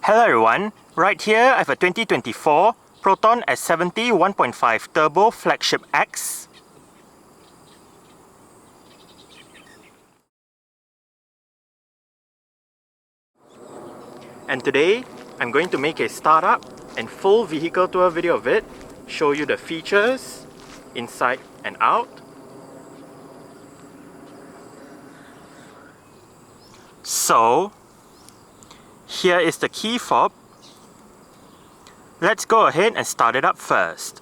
Hello everyone, right here I have a 2024 Proton S70 1.5 Turbo Flagship X. And today I'm going to make a startup and full vehicle tour video of it, show you the features inside and out. So here is the key fob. Let's go ahead and start it up first.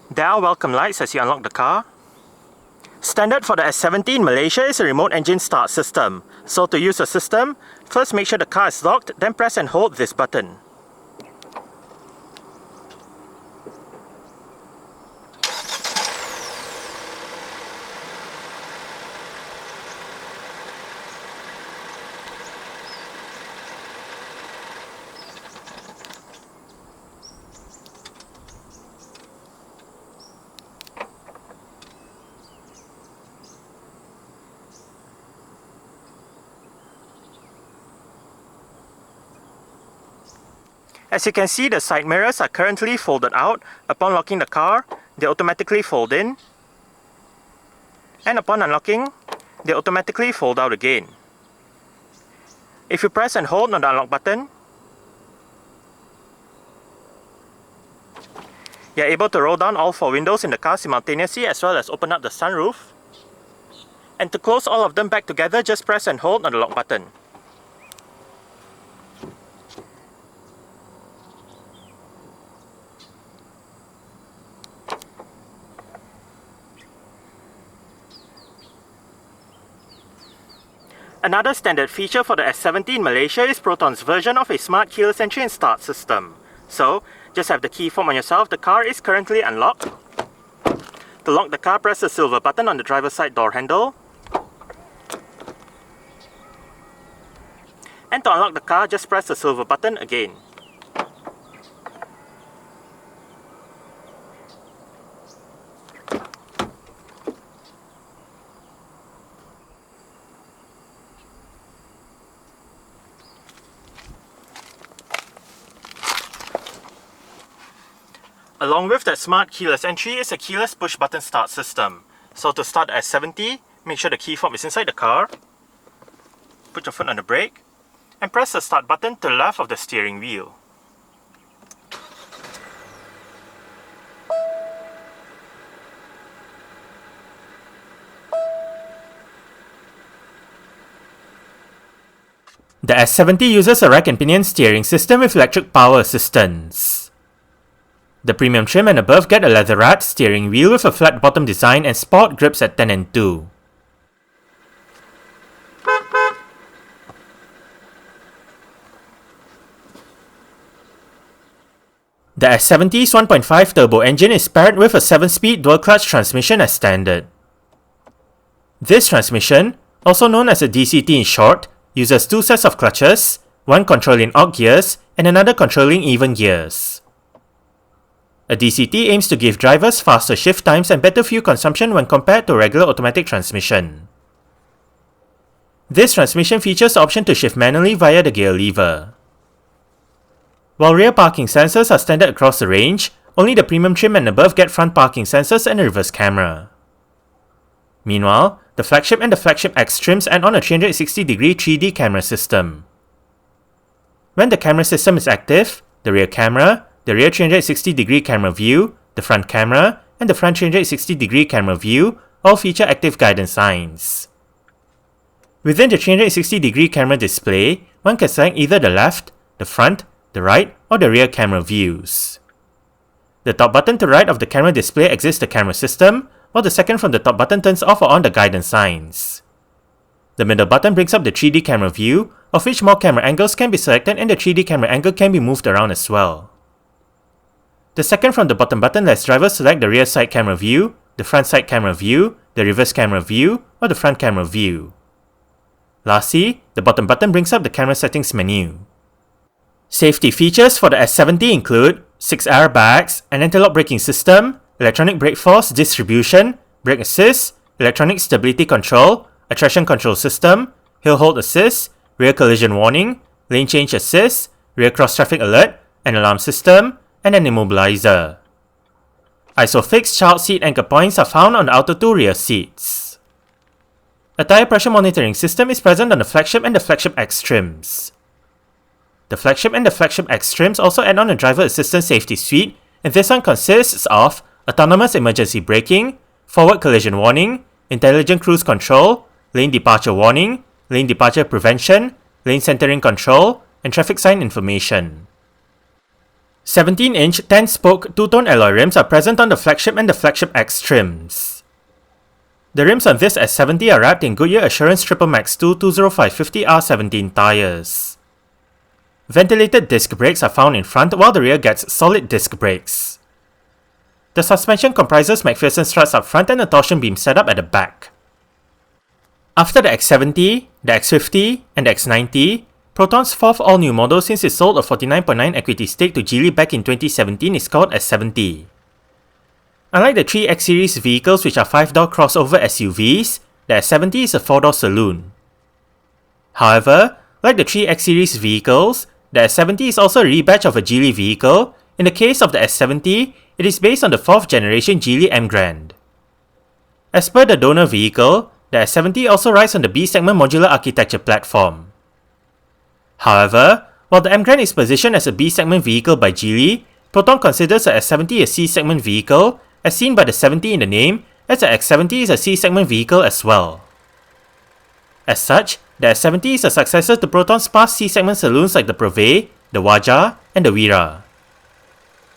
There are welcome lights as you unlock the car. Standard for the S70 in Malaysia is a remote engine start system. So to use the system, first make sure the car is locked, then press and hold this button. As you can see, the side mirrors are currently folded out. Upon locking the car, they automatically fold in. And upon unlocking, they automatically fold out again. If you press and hold on the unlock button, you are able to roll down all 4 windows in the car simultaneously, as well as open up the sunroof. And to close all of them back together, just press and hold on the lock button. Another standard feature for the S70 in Malaysia is Proton's version of a smart keyless entry and start system. So, just have the key fob on yourself. The car is currently unlocked. To lock the car, press the silver button on the driver's side door handle. And to unlock the car, just press the silver button again. Along with that smart keyless entry is a keyless push button start system. So to start the S70, make sure the key fob is inside the car. Put your foot on the brake and press the start button to the left of the steering wheel. The S70 uses a rack and pinion steering system with electric power assistance. The premium trim and above get a leatherette steering wheel with a flat bottom design and sport grips at 10 and 2. The S70's 1.5 turbo engine is paired with a 7-speed dual-clutch transmission as standard. This transmission, also known as a DCT in short, uses 2 sets of clutches, one controlling odd gears and another controlling even gears. A DCT aims to give drivers faster shift times and better fuel consumption when compared to regular automatic transmission. This transmission features the option to shift manually via the gear lever. While rear parking sensors are standard across the range, only the premium trim and above get front parking sensors and a reverse camera. Meanwhile, the Flagship and the Flagship X trims add on a 360-degree 3D camera system. When the camera system is active, the rear camera, the rear 360-degree camera view, the front camera, and the front 360-degree camera view all feature active guidance signs. Within the 360-degree camera display, one can select either the left, the front, the right, or the rear camera views. The top button to the right of the camera display exits the camera system, while the second from the top button turns off or on the guidance signs. The middle button brings up the 3D camera view, of which more camera angles can be selected and the 3D camera angle can be moved around as well. The second from the bottom button lets drivers select the rear side camera view, the front side camera view, the reverse camera view, or the front camera view. Lastly, the bottom button brings up the camera settings menu. Safety features for the S70 include 6 airbags, an anti-lock braking system, electronic brake force distribution, brake assist, electronic stability control, a traction control system, hill hold assist, rear collision warning, lane change assist, rear cross traffic alert, an alarm system, and an immobilizer. ISOFIX child seat anchor points are found on the outer two rear seats. A tyre pressure monitoring system is present on the Flagship and the Flagship X trims. The Flagship and the Flagship X trims also add on a driver assistance safety suite, and this one consists of autonomous emergency braking, forward collision warning, intelligent cruise control, lane departure warning, lane departure prevention, lane centering control, and traffic sign information. 17-inch 10-spoke two-tone alloy rims are present on the Flagship and the Flagship X trims. The rims on this S70 are wrapped in Goodyear Assurance Triple Max 2 205/50 R17 tyres. Ventilated disc brakes are found in front while the rear gets solid disc brakes. The suspension comprises McPherson struts up front and a torsion beam setup at the back. After the X70, the X50, and the X90, Proton's fourth all-new model since it sold a 49.9% equity stake to Geely back in 2017 is called S70. Unlike the three X-Series vehicles which are 5-door crossover SUVs, the S70 is a 4-door saloon. However, like the three X-Series vehicles, the S70 is also a rebadge of a Geely vehicle. In the case of the S70, it is based on the 4th generation Geely M Grand. As per the donor vehicle, the S70 also rides on the B-segment modular architecture platform. However, while the M Grand is positioned as a B-segment vehicle by Geely, Proton considers the S70 a C-segment vehicle, as seen by the 70 in the name, as the X70 is a C-segment vehicle as well. As such, the S70 is a successor to Proton's past C-segment saloons like the Prove, the Waja, and the Wira.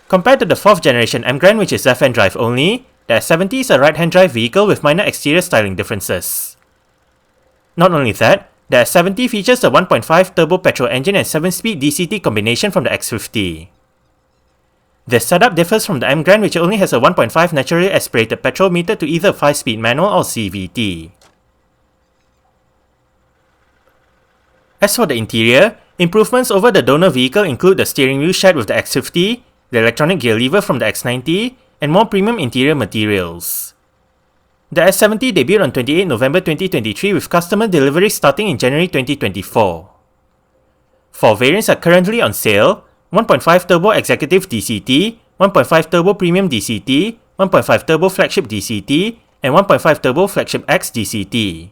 Compared to the 4th generation M Grand which is left-hand drive only, the S70 is a right-hand drive vehicle with minor exterior styling differences. Not only that, the S70 features the 1.5 turbo petrol engine and 7-speed DCT combination from the X50. This setup differs from the M Grand which only has a 1.5 naturally aspirated petrol metered to either 5-speed manual or CVT. As for the interior, improvements over the donor vehicle include the steering wheel shared with the X50, the electronic gear lever from the X90, and more premium interior materials. The S70 debuted on 28 November 2023 with customer deliveries starting in January 2024. 4 variants are currently on sale: 1.5 Turbo Executive DCT, 1.5 Turbo Premium DCT, 1.5 Turbo Flagship DCT, and 1.5 Turbo Flagship X DCT.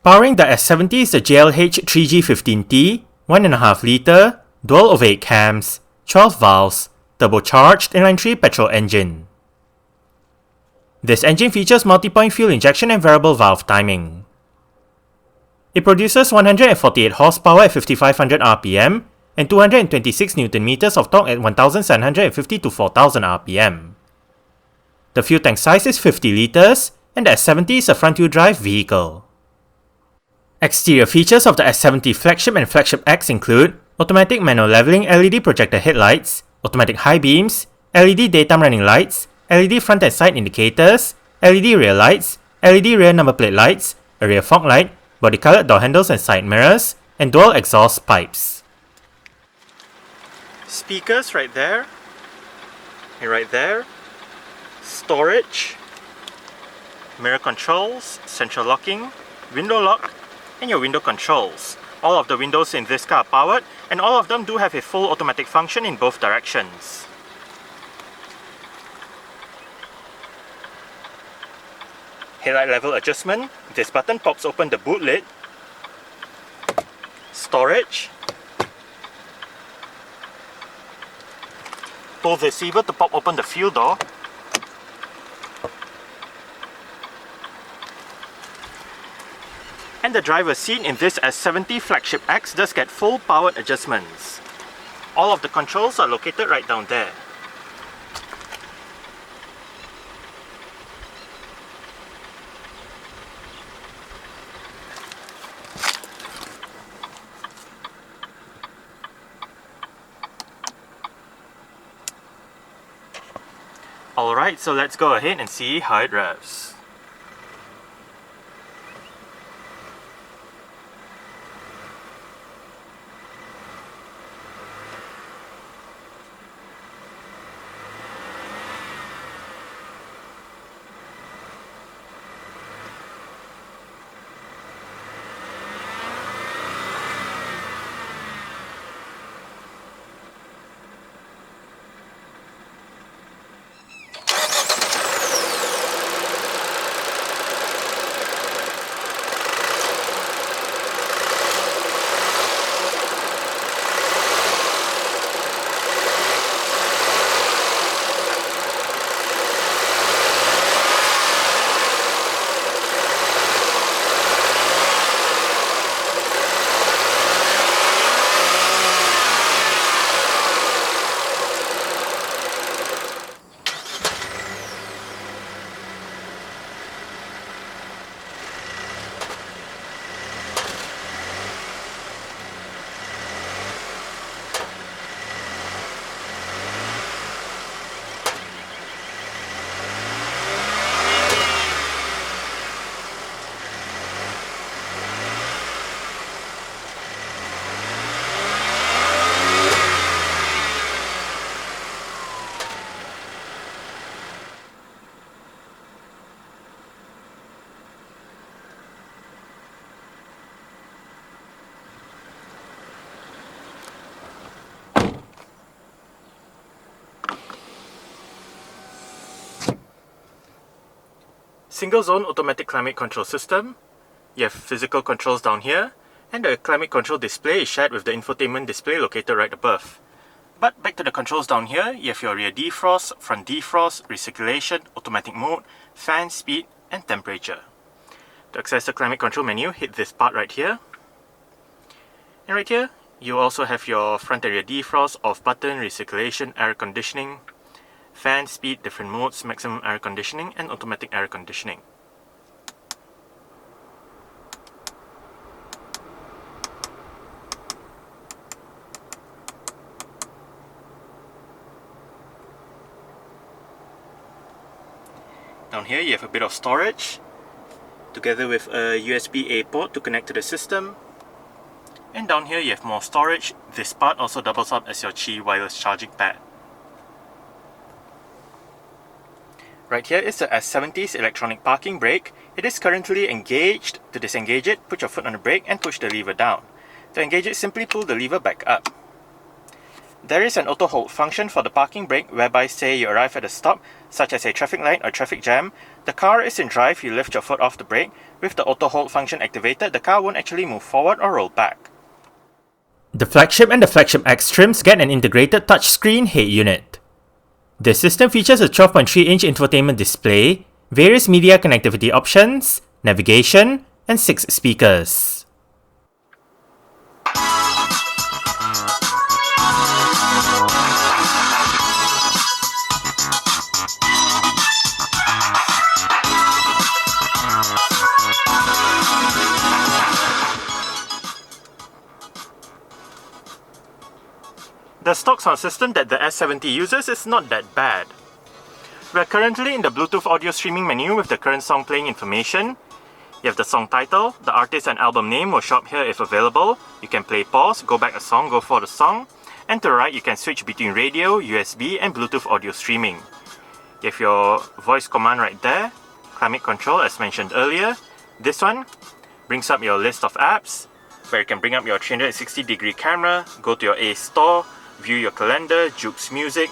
Powering the S70 is the JLH 3G15T, 1.5 litre, dual ovate cams, 12 valves, turbocharged inline-3 petrol engine. This engine features multi-point fuel injection and variable valve timing. It produces 148 horsepower at 5500 rpm and 226 Nm of torque at 1750 to 4000 rpm. The fuel tank size is 50 litres, and the S70 is a front-wheel drive vehicle. Exterior features of the S70 Flagship and Flagship X include automatic manual leveling LED projector headlights, automatic high beams, LED daytime running lights, LED front and side indicators, LED rear lights, LED rear number plate lights, a rear fog light, body-colored door handles and side mirrors, and dual exhaust pipes. Speakers right there, and right there, storage, mirror controls, central locking, window lock, and your window controls. All of the windows in this car are powered, and all of them do have a full automatic function in both directions. Headlight level adjustment. This button pops open the boot lid. Storage. Pull this lever to pop open the fuel door. And the driver's seat in this S70 Flagship X does get full powered adjustments. All of the controls are located right down there. Alright, so let's go ahead and see how it revs. single zone automatic climate control system. You have physical controls down here, and the climate control display is shared with the infotainment display located right above. But back to the controls down here, you have your rear defrost, front defrost, recirculation, automatic mode, fan speed, and temperature. To access the climate control menu, hit this part right here. And right here, you also have your front and rear defrost, off button, recirculation, air conditioning, fan speed, different modes, maximum air conditioning, and automatic air conditioning. Down here you have a bit of storage, together with a USB-A port to connect to the system. And down here you have more storage. This part also doubles up as your Qi wireless charging pad. Right here is the S70's electronic parking brake. It is currently engaged. To disengage it, put your foot on the brake and push the lever down. To engage it, simply pull the lever back up. There is an auto hold function for the parking brake, whereby say you arrive at a stop, such as a traffic light or traffic jam, the car is in drive, you lift your foot off the brake. With the auto hold function activated, the car won't actually move forward or roll back. The Flagship and the Flagship X trims get an integrated touchscreen head unit. This system features a 12.3-inch infotainment display, various media connectivity options, navigation, and 6 speakers. The stock sound system that the S70 uses is not that bad. We are currently in the Bluetooth audio streaming menu with the current song playing information. You have the song title, the artist and album name will show up here if available. You can play pause, go back a song, go for the song. And to the right you can switch between radio, USB and Bluetooth audio streaming. You have your voice command right there, climate control as mentioned earlier. This one brings up your list of apps, where you can bring up your 360-degree camera, go to your A store, view your calendar, Jukes Music,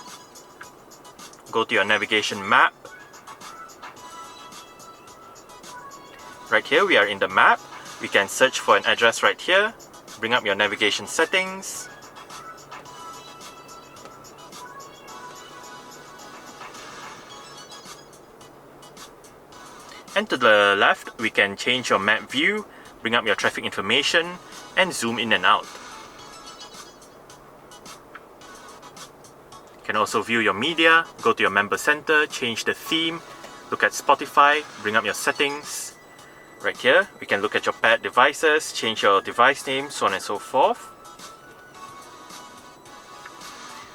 go to your navigation map. Right here we are in the map. We can search for an address right here, bring up your navigation settings. And to the left we can change your map view, bring up your traffic information, and zoom in and out. You can also view your media, go to your member center, change the theme, look at Spotify, bring up your settings. Right here, we can look at your paired devices, change your device name, so on and so forth.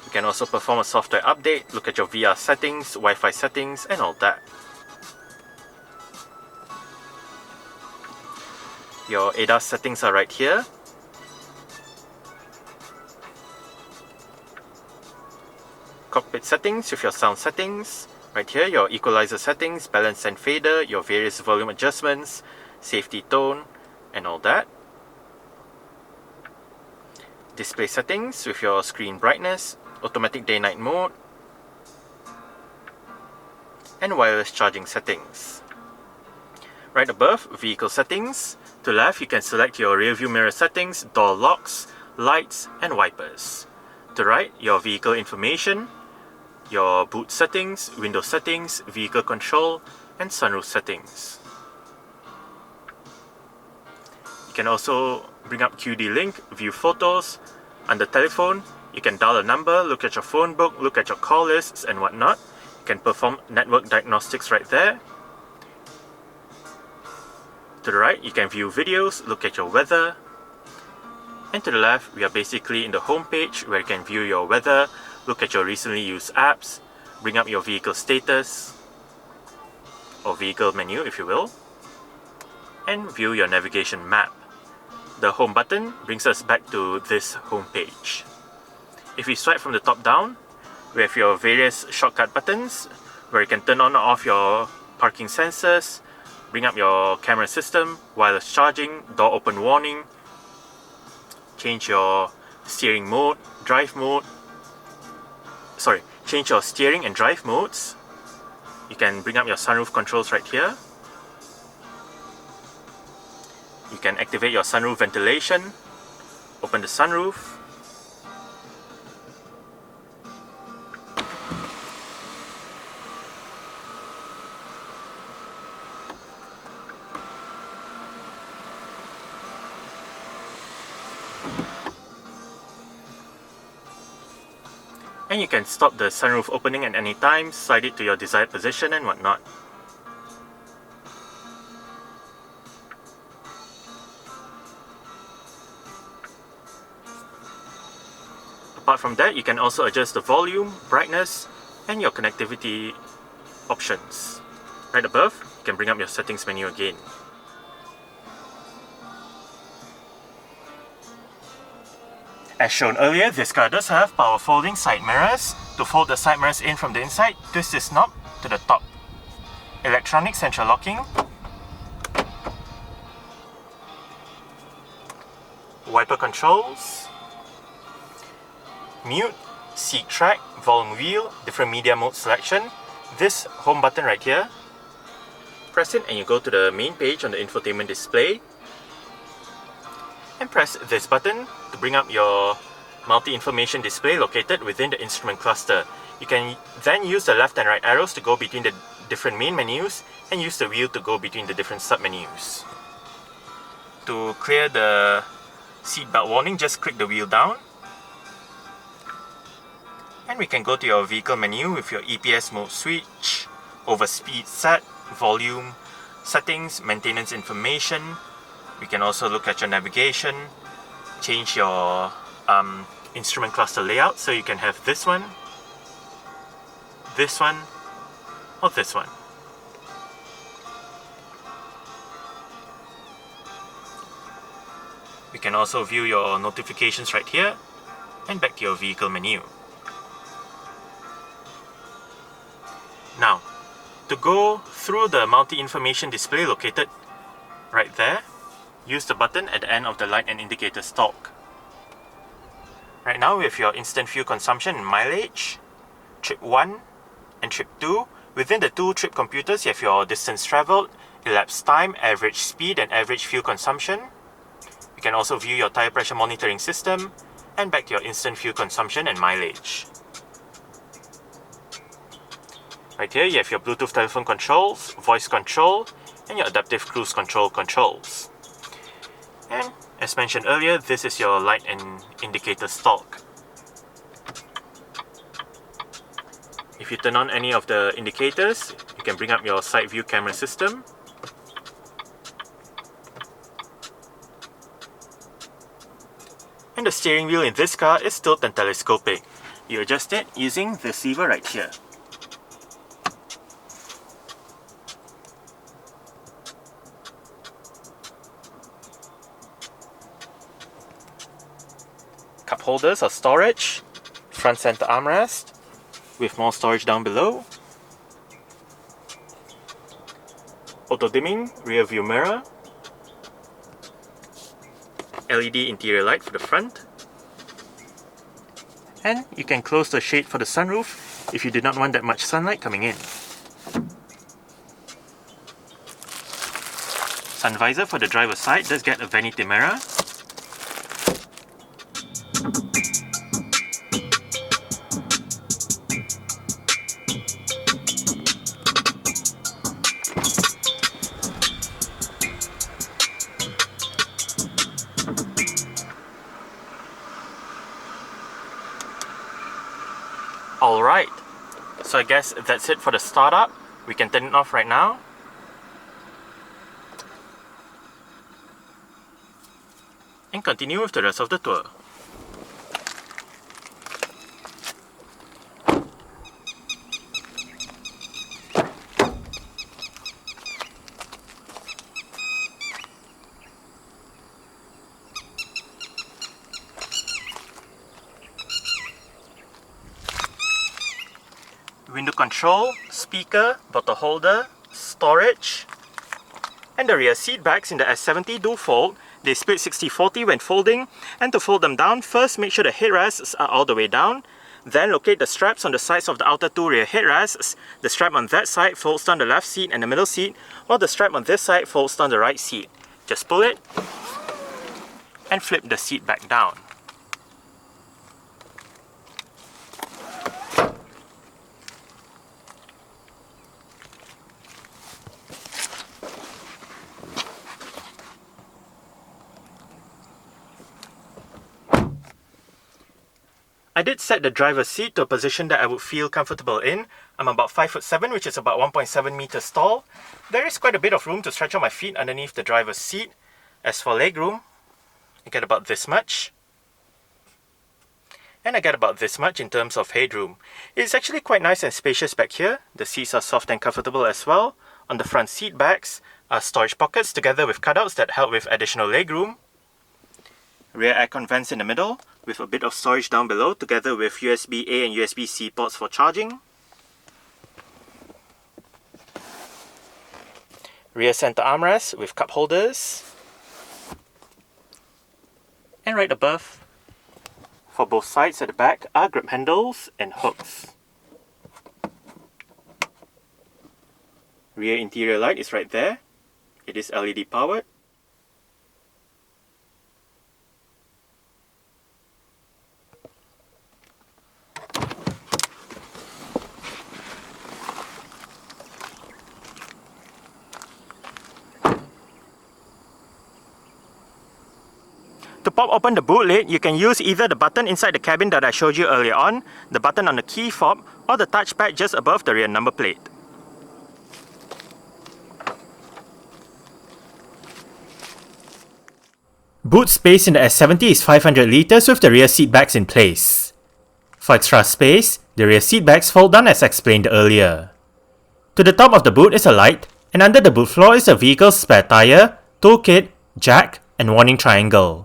You can also perform a software update, look at your VR settings, Wi-Fi settings, and all that. Your ADAS settings are right here. Cockpit settings with your sound settings. Right here, your equalizer settings, balance and fader, your various volume adjustments, safety tone, and all that. Display settings with your screen brightness, automatic day-night mode, and wireless charging settings. Right above, vehicle settings. To the left, you can select your rear view mirror settings, door locks, lights, and wipers. To the right, your vehicle information, your boot settings, window settings, vehicle control, and sunroof settings. You can also bring up QD Link, view photos. Under telephone, you can dial a number, look at your phone book, look at your call lists and whatnot. You can perform network diagnostics right there. To the right, you can view videos, look at your weather. And to the left, we are basically in the home page where you can view your weather, look at your recently used apps, bring up your vehicle status, or vehicle menu if you will, and view your navigation map. The home button brings us back to this home page. If we swipe from the top down, we have your various shortcut buttons where you can turn on or off your parking sensors, bring up your camera system, wireless charging, door open warning, change your steering mode, drive mode, change your steering and drive modes. You can bring up your sunroof controls right here. You can activate your sunroof ventilation, open the sunroof, and you can stop the sunroof opening at any time, slide it to your desired position and whatnot. Apart from that, you can also adjust the volume, brightness, and your connectivity options. Right above, you can bring up your settings menu again. As shown earlier, this car does have power folding side mirrors. To fold the side mirrors in from the inside, twist this knob to the top. Electronic central locking. Wiper controls. Mute, seat track, volume wheel, different media mode selection. This home button right here. Press it and you go to the main page on the infotainment display. And press this button to bring up your multi-information display located within the instrument cluster. You can then use the left and right arrows to go between the different main menus and use the wheel to go between the different sub-menus. To clear the seatbelt warning, just click the wheel down. And we can go to your vehicle menu with your EPS mode switch, over speed set, volume, settings, maintenance information. We can also look at your navigation, change your instrument cluster layout, so you can have this one, or this one. We can also view your notifications right here, and back to your vehicle menu. Now, to go through the multi-information display located right there, use the button at the end of the light and indicator stalk. Right now, with your instant fuel consumption and mileage, trip 1 and trip 2, within the two trip computers you have your distance travelled, elapsed time, average speed and average fuel consumption. You can also view your tyre pressure monitoring system and back to your instant fuel consumption and mileage. Right here you have your Bluetooth telephone controls, voice control, and your adaptive cruise control controls. And as mentioned earlier, this is your light and indicator stalk. If you turn on any of the indicators, you can bring up your side view camera system. And the steering wheel in this car is tilt and telescopic. You adjust it using this lever right here. Cup holders or storage, front center armrest with more storage down below, auto dimming rear view mirror, LED interior light for the front, and you can close the shade for the sunroof if you do not want that much sunlight coming in. Sun visor for the driver's side does get a vanity mirror. Alright, so I guess that's it for the startup. We can turn it off right now. And continue with the rest of the tour. Window control, speaker, bottle holder, storage, and the rear seat backs in the S70 do fold. They split 60-40 when folding, and to fold them down, first make sure the headrests are all the way down, then locate the straps on the sides of the outer two rear headrests. The strap on that side folds down the left seat and the middle seat, while the strap on this side folds down the right seat. Just pull it and flip the seat back down. I did set the driver's seat to a position that I would feel comfortable in. I'm about 5'7", which is about 1.7 meters tall. There is quite a bit of room to stretch out my feet underneath the driver's seat. As for legroom, I get about this much. And I get about this much in terms of headroom. It's actually quite nice and spacious back here. The seats are soft and comfortable as well. On the front seat backs are storage pockets together with cutouts that help with additional legroom. Rear aircon vents in the middle, with a bit of storage down below, together with USB-A and USB-C ports for charging. Rear center armrest with cup holders. And right above, for both sides at the back, are grip handles and hooks. Rear interior light is right there. It is LED powered. To pop open the boot lid, you can use either the button inside the cabin that I showed you earlier on, the button on the key fob, or the touchpad just above the rear number plate. Boot space in the S70 is 500 litres with the rear seat backs in place. For extra space, the rear seat backs fold down as explained earlier. To the top of the boot is a light, and under the boot floor is the vehicle's spare tyre, toolkit, jack, and warning triangle.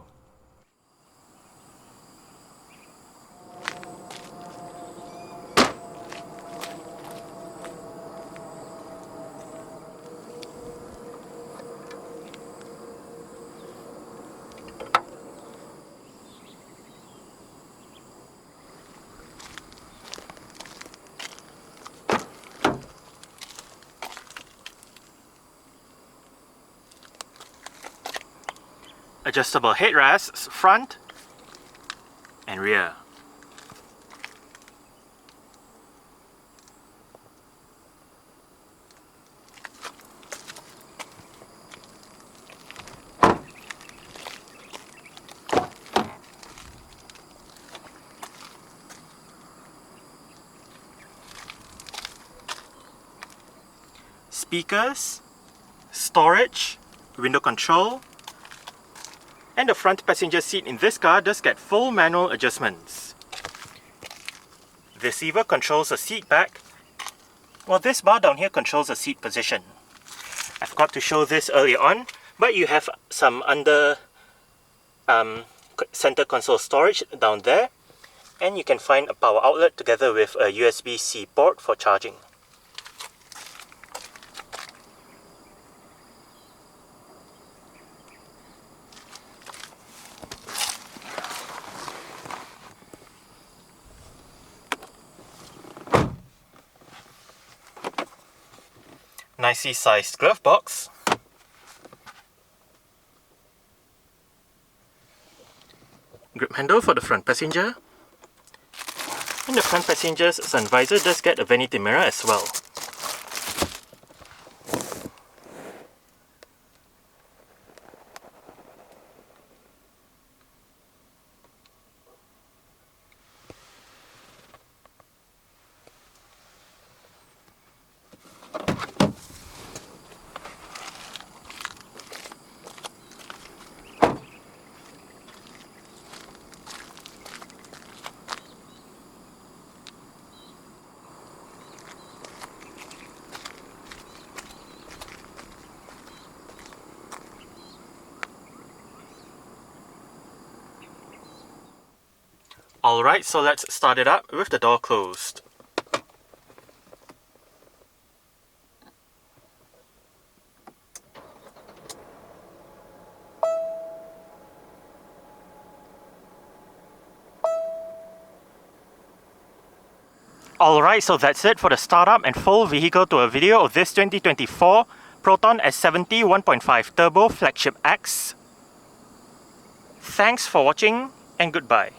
Adjustable headrests front and rear. Speakers, storage, window control, and the front passenger seat in this car does get full manual adjustments. This lever controls the seat back, while this bar down here controls the seat position. I forgot to show this earlier on, but you have some under center console storage down there, and you can find a power outlet together with a USB-C port for charging. Nicely sized glove box, grip handle for the front passenger, and the front passenger's sun visor does get a vanity mirror as well. Alright, so let's start it up with the door closed. Alright, so that's it for the startup and full vehicle to a video of this 2024 Proton S70 1.5 Turbo Flagship X. Thanks for watching and goodbye.